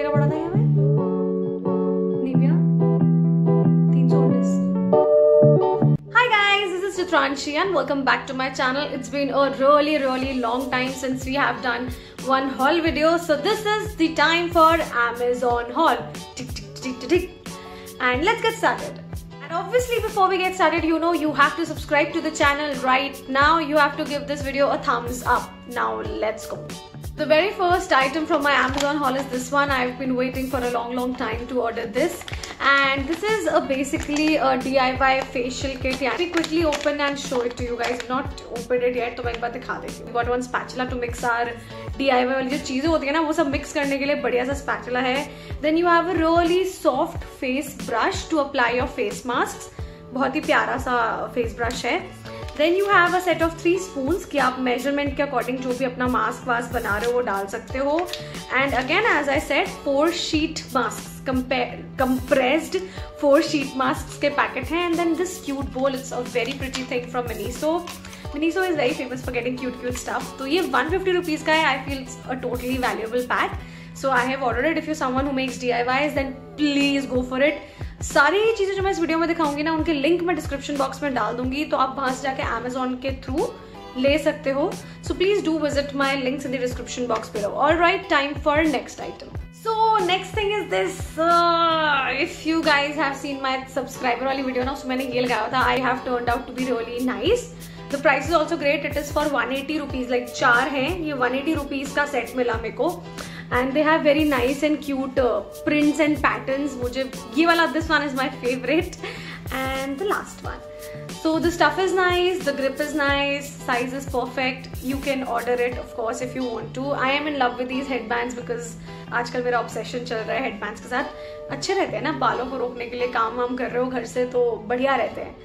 का पड़ा था यहाँ पे? Nivea 319। Hi guys, this is Chitranshi and welcome back to my channel. It's been a really long time since we have done one haul video. So this is the time for Amazon haul. Tick, tick, tick, tick, tick. And let's get started. And obviously before we get started, you know you have to subscribe to the channel right now. You have to give this video a thumbs up. Now let's go. The very first item from my Amazon haul is this one. I've been waiting for a long time to order this. And this is basically a DIY facial kit. Yeah, let me quickly open and show it to you guys. Not opened it yet, तो मैं एक बार दिखा देती हूँ. Got one spatula to mix our DIY वाली जो चीजें होती है ना, वो सब mix करने के लिए बढ़िया सा spatula है. Then you have a really soft face brush to apply your face masks. बहुत ही प्यारा सा face brush है. Then you have a set of 3 spoons कि आप measurement के according जो भी अपना mask वास्क बना रहे हो वो डाल सकते हो. And again, as I said, 4 sheet masks, compressed 4 sheet masks के packet हैं. And then this cute bowl, it's a very pretty thing from Miniso. Miniso is very famous for getting cute stuff. तो ये 150 rupees का है. I feel it's a totally valuable pack. So I have ordered it. If you're someone who makes DIYs, then please go for it. सारी चीजें जो मैं इस video में दिखाऊंगी ना, उनके लिंक मैं डिस्क्रिप्शन बॉक्स में डाल दूंगी, तो आप वहां से जाके Amazon के थ्रू ले सकते हो. So please do visit my links in the description box below. Alright, time for next item. So next thing is this. If you guys have seen my subscriber वाली वीडियो ना, उसमें मैंने ये लगाया था. I have turned out to be really nice. The price is also great. It is for 180 rupees. Like 4 हैं, ये 180 rupees का सेट मिला मेरे को. And they have very nice and cute prints and patterns. मुझे ये वाला, this one is my favorite. And the last one. So the stuff is nice, the grip is nice, size is perfect. You can order it of course if you want to. I am in love with these headbands because आजकल मेरा obsession चल रहा है headbands के साथ. अच्छे रहते हैं ना, बालों को रोकने के लिए काम वाम कर रहे हो घर से तो बढ़िया रहते हैं.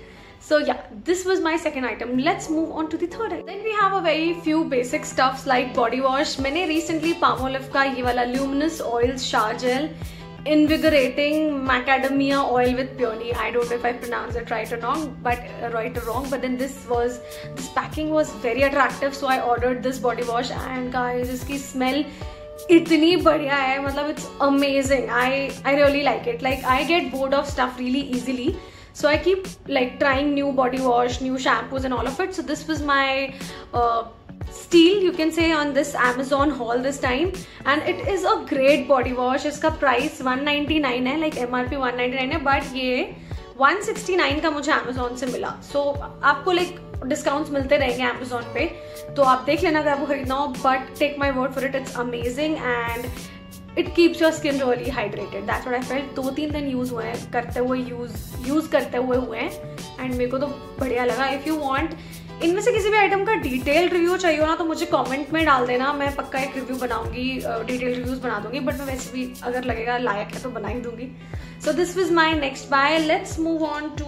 So yeah, this was my second item. Let's move on to the third item. Then we have a very few basic stuffs like body wash. मैंने recently Palmolive का ये वाला Luminous Oils Shower Gel Invigorating Macadamia Oil with Peony. I don't know if I pronounced it right or wrong, but then this packing was very attractive, so I ordered this body wash. And guys, इसकी smell इतनी बढ़िया है, मतलब it's amazing. I really like it. Like I get bored of stuff really easily. So I keep like trying new body wash, new shampoos and all of it. So this was my steal, you can say, on this Amazon haul this time. And it is a great body wash. इसका price 199 है, like MRP 199 है, but ये 169 का मुझे Amazon से मिला. So आपको like discounts मिलते रहेंगे Amazon पे, तो आप देख लेना अगर आपको खरीदना हो. But take my word for it, it's amazing and it keeps your skin really hydrated. That's what I felt. 2-3 दिन यूज हुए हैं, करते हुए हैं एंड मेरे को तो बढ़िया लगा. इफ यू वांट इनमें से किसी भी आइटम का डिटेल रिव्यू चाहिए हो ना, तो मुझे कमेंट में डाल देना. मैं पक्का एक रिव्यू बनाऊंगी, डिटेल रिव्यूज बना दूंगी. बट मैं वैसे भी अगर लगेगा लायक है तो बना ही दूंगी. So this was my next buy. Let's move on to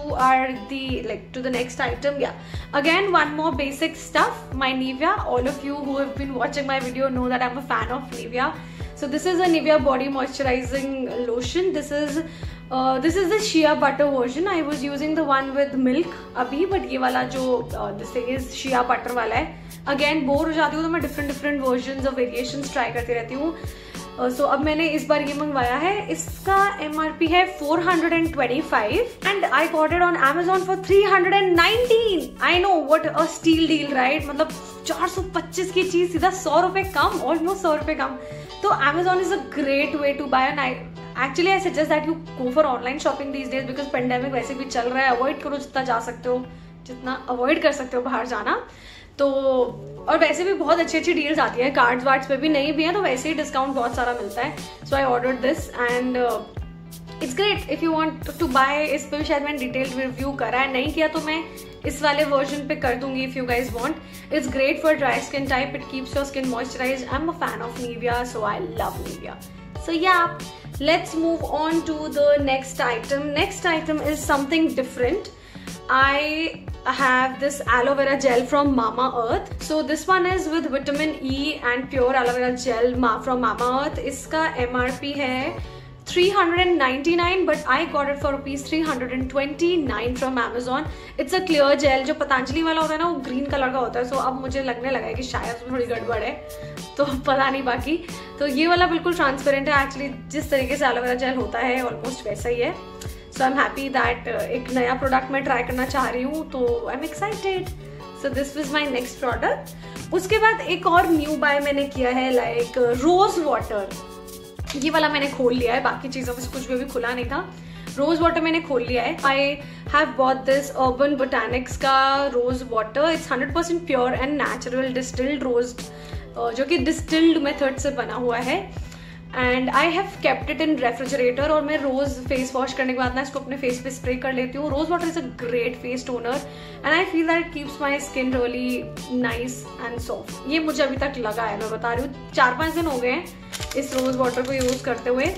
the next item. Yeah, again one more basic stuff. My Nivea. All of you who have been watching my video know that I'm a fan of Nivea. So this is a Nivea body moisturizing lotion. This is the shea butter version. I was using the one with milk अभी, but ये वाला जो this thing is shea butter वाला है. Again bore हो जाती हूँ तो मैं different versions और variations try करती रहती हूँ. So अब मैंने इस बार ये मंगवाया है. इसका MRP है 425 and I got it on Amazon for 319. I know, what a steal deal, right? मतलब 425 की चीज सीधा 100 रुपए कम, almost 100 रुपए कम. तो Amazon is a great way to buy, and I suggest that you go for online shopping these days because pandemic वैसे भी चल रहा है. Avoid करो जितना जा सकते हो, जितना avoid कर सकते हो बाहर जाना. तो और वैसे भी बहुत अच्छी डील्स आती है, कार्ड्स वार्ड्स पे भी नहीं भी है तो वैसे ही डिस्काउंट बहुत सारा मिलता है. So I ordered this and it's great if you want to buy. इस पे भी शायद मैंने डिटेल्ड रिव्यू करा है, नहीं किया तो मैं इस वाले वर्जन पे कर दूंगी if you guys want. It's great for dry skin type. It keeps your skin moisturised. I am a fan of Nivea, so I love Nivea. So yeah, let's move on to the next item. Next item is something different. I have this aloe vera gel from Mamaearth. So this one is with vitamin E and pure aloe vera gel from Mamaearth. इसका MRP है 399, but I got it for rupees 329 from Amazon. It's a clear gel. जो पतंजलि वाला होता है ना, वो green colour का होता है. So अब मुझे लगने लगा है कि शायद उसमें थोड़ी गड़बड़ है. तो पता नहीं बाकी। तो ये वाला बिल्कुल ट्रांसपेरेंट है, एक्चुअली जिस तरीके से एलोवेरा जेल होता है ऑलमोस्ट वैसा ही है। So I am happy that एक नया प्रोडक्ट मैं ट्राई करना चाह रही हूँ, तो I am excited. So this was my next product. उसके बाद एक और न्यू बाय मैंने किया है, लाइक रोज वाटर। ये वाला मैंने खोल लिया है, बाकी चीज़ों में से कुछ भी अभी खुला नहीं था। रोज वाटर मैंने खोल लिया है। I have bought this Urban Botanics का rose water. It's 100% pure and natural distilled rose, जो कि डिस्टिल्ड मेथड से बना हुआ है। And I have kept it in refrigerator, और मैं रोज फेस वॉश करने के बाद ना इसको अपने फेस पे स्प्रे कर लेती हूँ। Rose water is a great face toner and I feel that keeps my skin really nice and soft. ये मुझे अभी तक लगा है, मैं बता रही हूँ, 4-5 दिन हो गए हैं इस रोज वाटर को यूज करते हुए।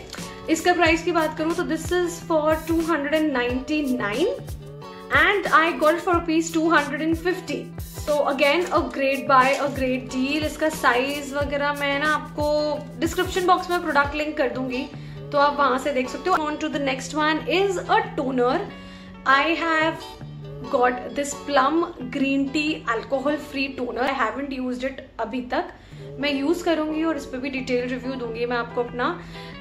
इसका प्राइस की बात करूँ तो this is for 299 and I got it for ₹250। So again a great buy, a great deal. इसका साइज वगैरह मैं ना आपको डिस्क्रिप्शन बॉक्स में प्रोडक्ट लिंक कर दूंगी, तो आप वहां से देख सकते हो। On to the next one is a toner. I have got this Plum green tea alcohol free toner. I haven't used it अभी तक, मैं यूज करूंगी और इस पर भी डिटेल रिव्यू दूंगी मैं आपको अपना।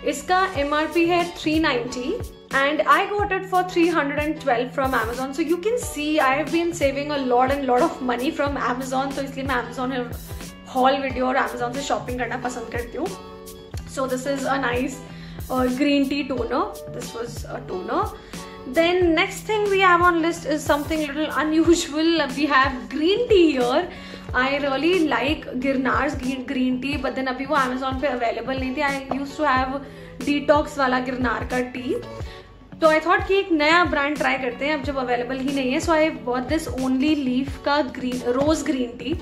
इसका MRP है 390 and I got it for 312 from Amazon. So you can see I have been saving a lot of money from Amazon. तो इसलिए मैं Amazon haul video और Amazon से shopping करना पसंद करती हूँ। So this is a nice green tea toner. This was a toner. Then next thing we have on list is something little unusual. We have green tea here. I really like Girnar's green tea, but then अभी वो Amazon पे available नहीं थी। I used to have detox वाला गिरनार का T, तो I thought कि एक नया ब्रांड ट्राई करते हैं अब जब अवेलेबल ही नहीं है। So I bought this Only Leaf का रोज ग्रीन टी।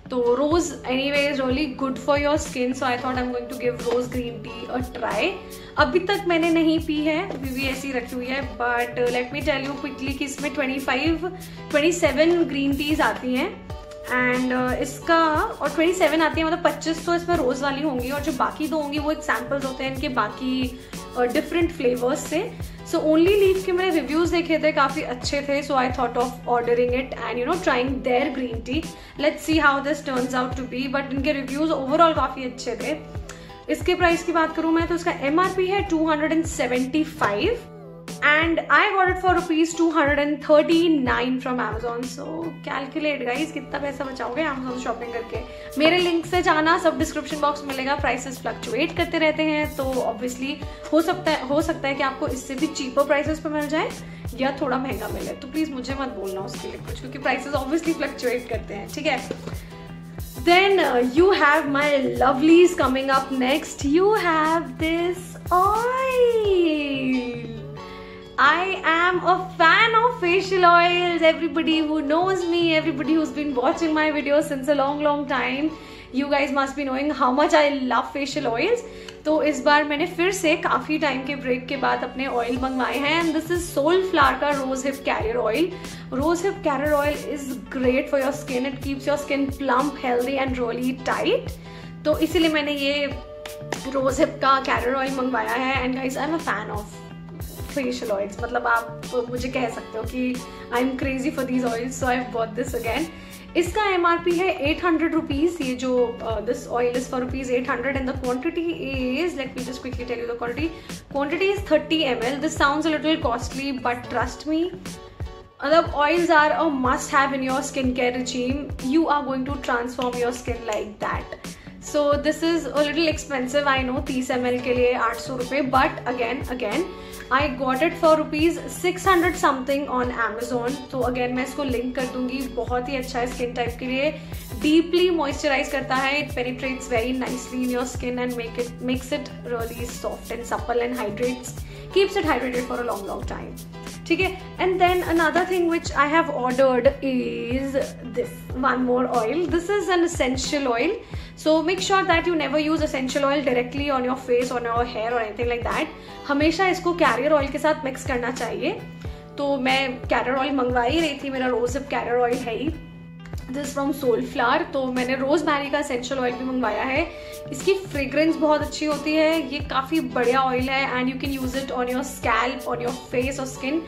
तो rose anyway is really good for your skin, so I thought I am going to give rose green tea a try. अभी तक मैंने नहीं P है, अभी भी ऐसी रखी हुई है, but let me tell you quickly कि इसमें 27 ग्रीन टीज आती हैं एंड इसका, और 27 आती है, मतलब 25 तो इसमें रोज वाली होंगी और जो बाकी 2 होंगी वो एग्जाम्पल्स होते हैं इनके बाकी डिफरेंट फ्लेवर्स से। सो ओनली लीफ के मैंने रिव्यूज देखे थे, काफी अच्छे थे, so I thought of ordering it and you know trying their green tea. Let's see how this turns out to be, but इनके रिव्यूज ओवरऑल काफी अच्छे थे। इसके प्राइस की बात करूं मैं तो इसका MRP है 275 and I got it for ₹239 from Amazon. So calculate guys, कितना पैसा बचाओगे Amazon शॉपिंग करके। मेरे लिंक से जाना, सब डिस्क्रिप्शन बॉक्स में मिलेगा। प्राइसेस फ्लक्चुएट करते रहते हैं, तो ऑब्वियसली हो सकता है कि आपको इससे भी चीपर प्राइसेस पे मिल जाए या थोड़ा महंगा मिले, तो प्लीज मुझे मत बोलना उसके लिए कुछ, क्योंकि प्राइसेस ऑब्वियसली फ्लक्चुएट करते हैं, ठीक है। Then you have my lovelies coming up next. You have this oil. I am a fan of facial oils. Everybody who knows me, everybody who's been watching my videos since a long time, you guys must be knowing how much I love facial oils. तो इस बार मैंने फिर से काफी time के break के बाद अपने ऑयल मंगवाए हैं एंड दिस इज सोलफ्लावर का rose hip carrier oil. Rose hip carrier oil is great for your skin, it keeps your skin plump, healthy and really tight. तो इसीलिए मैंने ये रोज हिप का कैरियर ऑयल मंगवाया है and guys I am a fan of facial oils, मतलब आप मुझे कह सकते हो कि I am crazy for these oils, so I have bought this again. इसका MRP है 800 रुपीज। ये जो this oil is for ₹800 and the quantity is, let me just quickly tell you the quantity is 30 ml। This sounds a little costly but trust me, मतलब oils are a must have in your skin care regime. You are going to transform your skin like that. So this is a little expensive, I know, 30 ml के लिए 800 रुपये, but again I got it for ₹600 something on Amazon. तो again मैं इसको link कर दूंगी। बहुत ही अच्छा है स्किन टाइप के लिए, डीपली मॉइस्चराइज करता है, it penetrates very nicely in your skin and makes it really soft and supple and keeps it hydrated for a long time. ठीक है। And then another thing which I have ordered is this one more oil. This is an essential oil. So make sure that you never use essential oil directly on your face, on your hair or anything like that. हमेशा इसको career oil के साथ mix करना चाहिए. तो मैं career oil मंगवा ही रही थी, मेरा रोज हिप कैरियर ऑयल है ही. This from Soulflower. तो मैंने रोजमेरी का एसेंशियल ऑयल भी मंगवाया है। इसकी फ्रेग्रेंस बहुत अच्छी होती है, ये काफ़ी बढ़िया ऑयल है and you can use it on your scalp, on your face और स्किन।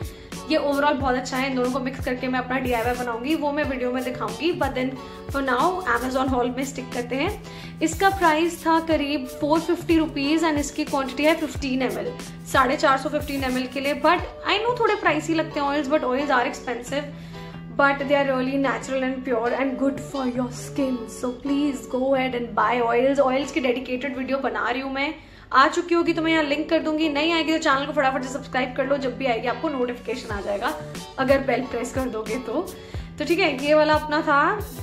ये ओवरऑल बहुत अच्छा है। इन दोनों को मिक्स करके मैं अपना DIY बनाऊंगी, वो मैं वीडियो में दिखाऊंगी, but then for now Amazon haul में स्टिक करते हैं। इसका प्राइस था करीब 450 रुपीज़ एंड इसकी क्वांटिटी है 15 ml, 450 15 ml के लिए। बट आई नो थोड़े प्राइसी लगते हैं oils, but oils are expensive, but they are really natural and pure and good for your skin, so please go ahead and buy oils की dedicated video बना रही हूँ मैं, आ चुकी होगी तो मैं यहाँ लिंक कर दूंगी। नहीं आएगी तो चैनल को फटाफट से सब्सक्राइब कर लो, जब भी आएगी आपको नोटिफिकेशन आ जाएगा अगर बेल प्रेस कर दोगे तो ठीक है। ये वाला अपना था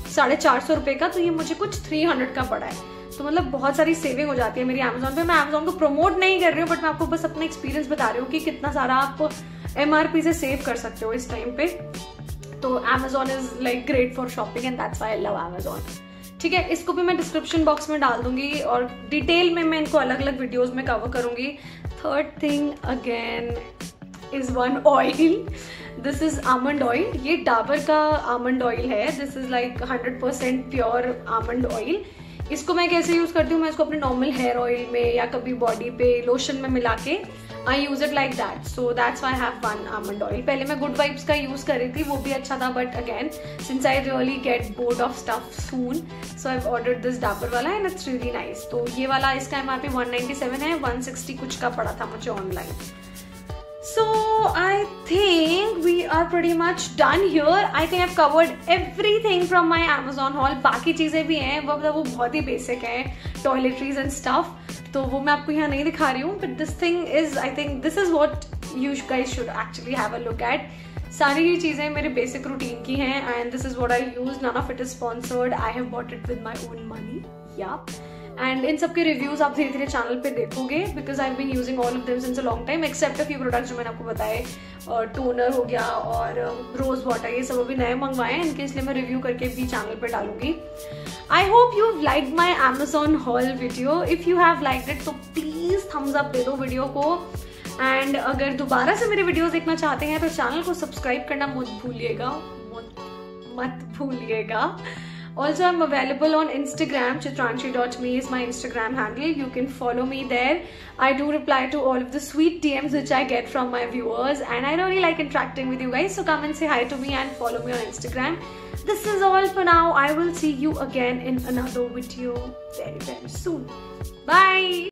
450 रुपये का, तो ये मुझे कुछ 300 का पड़ा है, तो मतलब बहुत सारी सेविंग हो जाती है मेरी अमेजोन पे। मैं अमेजोन को प्रमोट नहीं कर रही हूँ, बट मैं आपको बस अपना एक्सपीरियंस बता रही हूँ कि कितना सारा आप MRP से सेव कर सकते हो इस टाइम पे। तो Amazon is like great for shopping and that's why I love Amazon। ठीक है, इसको भी मैं डिस्क्रिप्शन बॉक्स में डाल दूंगी और डिटेल में मैं इनको अलग अलग वीडियोस में कवर करूंगी। Third thing again is one oil, this is almond oil. ये डाबर का आमंड ऑयल है, this is like 100% pure almond oil. इसको मैं कैसे यूज करती हूँ, मैं इसको अपने नॉर्मल हेयर ऑयल में या कभी बॉडी पे लोशन में मिला के I use it like that, so that's why I have one almond oil. पहले मैं Good Vibes का यूज कर रही थी, वो भी अच्छा था, but again since I really get bored of stuff soon, so I've ordered this Dabur वाला and it's really nice. तो ये वाला इसका MRP 197 है, 160 कुछ का पड़ा था मुझे online. So I think we are pretty much done here. I think I've covered everything from my Amazon haul. बाकी चीजें भी हैं, वो बहुत ही बेसिक हैं, टॉयलेटरीज एंड स्टफ, तो वो मैं आपको यहाँ नहीं दिखा रही हूँ। But this thing is, I think this is what you guys should actually have a look at. सारी ये चीजें मेरे बेसिक रूटीन की हैं and this is what I use, none of it is sponsored, I have bought it with my own money, yeah. And इन सबके reviews आप धीरे धीरे चैनल पे देखोगे, because I have been using all of them since a long time, except a few products जो मैंने आपको बताए, और टोनर हो गया और रोज वाटर, ये सब अभी नए मंगवाए हैं, इनके इसलिए मैं रिव्यू करके भी चैनल पे डालूंगी। I hope you've liked my Amazon haul video. If you have liked it, तो please thumbs up दे दो वीडियो को। एंड अगर दोबारा से मेरे वीडियोस देखना चाहते हैं तो चैनल को सब्सक्राइब करना मत भूलिएगा। Also, I'm available on Instagram. Chitranshi.me is my Instagram handle. You can follow me there. I do reply to all of the sweet DMs which I get from my viewers, and I really like interacting with you guys. So come and say hi to me and follow me on Instagram. This is all for now. I will see you again in another video very, very soon. Bye!